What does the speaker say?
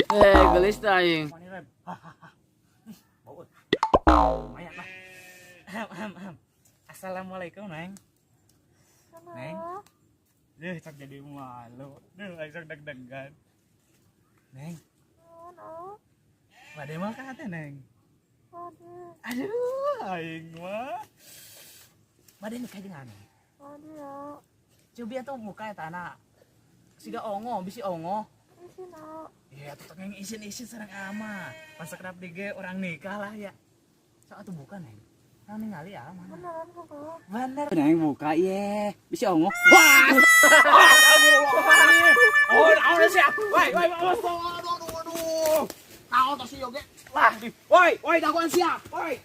gelis taying. Mani rem. Bau. Lumayan lah. Assalamualaikum, Neng. Neng. Duh, cak jadi malu. Duh, langsung deg-degan. Neng. Bade mah kata, Neng. Aduh, aing mah. Bade nikah jeung Neng. Coba tuh muka eta anak. Siga ongo, bisi ongo. Iya, tuh pengen isin-isin sareng ama. Pas kerap dige orang nikah lah ya. Sok atuh bukan, Neng. Nang ningali ya, mana? Bener. Neng buka ye. Bisi ongo. Wah! Oh, naon siap. Woi, aduh. Naon tos si Yoge? Lah, woi, daguan siap. Woi.